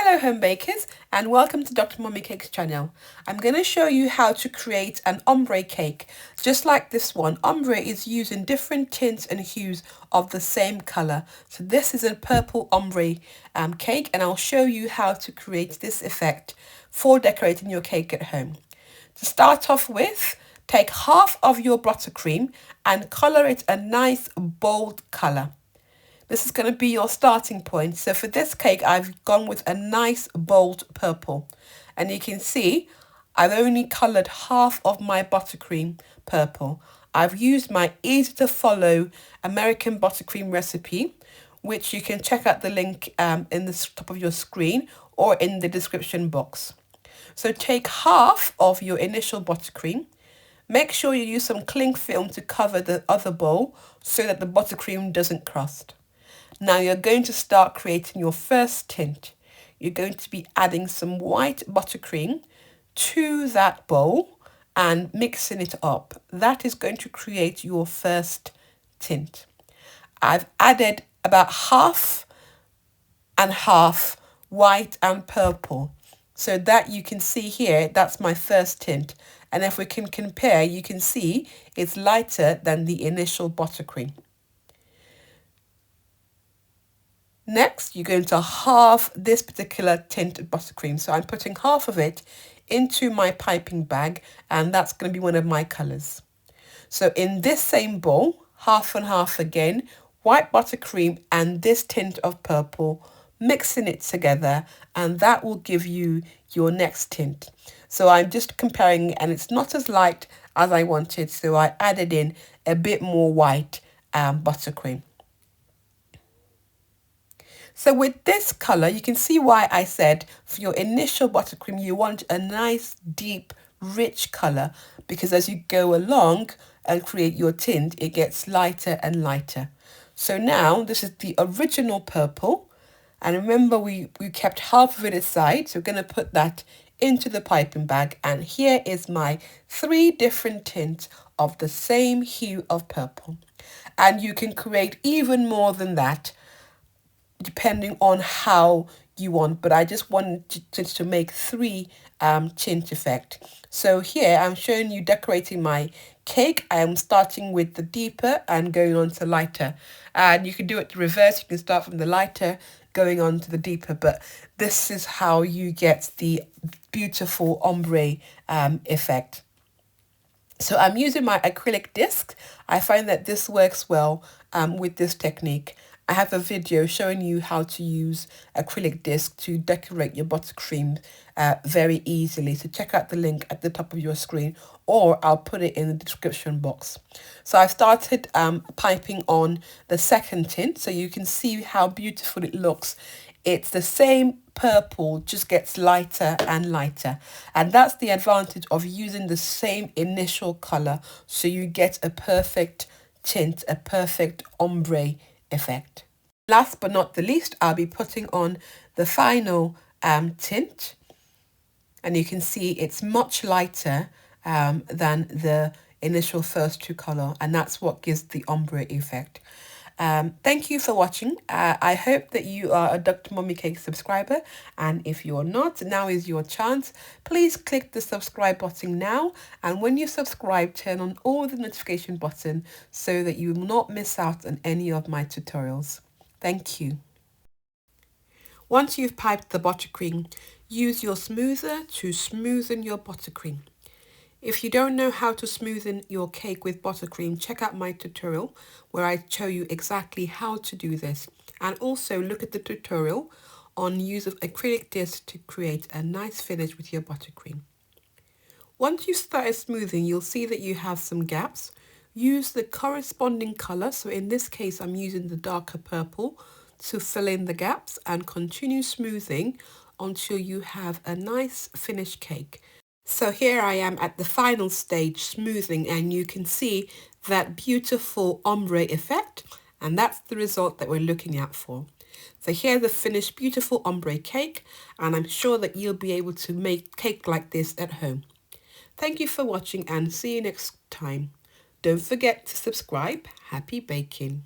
Hello home bakers and welcome to Drmummycakes channel. I'm going to show you how to create an ombre cake. Just like this one, ombre is used in different tints and hues of the same colour. So this is a purple ombre cake, and I'll show you how to create this effect for decorating your cake at home. To start off with, take half of your buttercream and colour it a nice bold colour. This is going to be your starting point. So for this cake, I've gone with a nice bold purple. And you can see I've only coloured half of my buttercream purple. I've used my easy to follow American buttercream recipe, which you can check out the link in the top of your screen or in the description box. So take half of your initial buttercream. Make sure you use some cling film to cover the other bowl so that the buttercream doesn't crust. Now you're going to start creating your first tint. You're going to be adding some white buttercream to that bowl and mixing it up. That is going to create your first tint. I've added about half and half white and purple. So that you can see here, that's my first tint. And if we can compare, you can see it's lighter than the initial buttercream. Next, you're going to halve this particular tinted buttercream. So I'm putting half of it into my piping bag, and that's going to be one of my colours. So in this same bowl, half and half again, white buttercream and this tint of purple, mixing it together, and that will give you your next tint. So I'm just comparing, and it's not as light as I wanted, so I added in a bit more white buttercream. So with this colour, you can see why I said for your initial buttercream, you want a nice, deep, rich colour, because as you go along and create your tint, it gets lighter and lighter. So now this is the original purple. And remember, we kept half of it aside. So we're going to put that into the piping bag. And here is my 3 different tints of the same hue of purple. And you can create even more than that, depending on how you want, but I just wanted to make 3 tint effect. So here I'm showing you decorating my cake. I am starting with the deeper and going on to lighter, and you can do it the reverse. You can start from the lighter going on to the deeper, but this is how you get the beautiful ombre effect. So I'm using my acrylic disc. I find that this works well with this technique. I have a video showing you how to use acrylic disc to decorate your buttercream very easily. So check out the link at the top of your screen, or I'll put it in the description box. So I've started piping on the second tint, so you can see how beautiful it looks. It's the same purple, just gets lighter and lighter. And that's the advantage of using the same initial colour, so you get a perfect tint, a perfect ombre effect. Last but not the least, I'll be putting on the final tint, and you can see it's much lighter than the initial first 2 colour, and that's what gives the ombre effect. Thank you for watching. I hope that you are a Drmummycakes subscriber, and if you're not, now is your chance. Please click the subscribe button now, and when you subscribe, turn on all the notification button so that you will not miss out on any of my tutorials. Thank you. Once you've piped the buttercream, use your smoother to smoothen your buttercream. If you don't know how to smoothen your cake with buttercream, check out my tutorial where I show you exactly how to do this. And also look at the tutorial on use of acrylic disc to create a nice finish with your buttercream. Once you've started smoothing, you'll see that you have some gaps. Use the corresponding colour, so in this case I'm using the darker purple, to fill in the gaps, and continue smoothing until you have a nice finished cake. So here I am at the final stage, smoothing, and you can see that beautiful ombre effect, and that's the result that we're looking at for. So here's the finished beautiful ombre cake, and I'm sure that you'll be able to make cake like this at home. Thank you for watching, and see you next time. Don't forget to subscribe. Happy baking.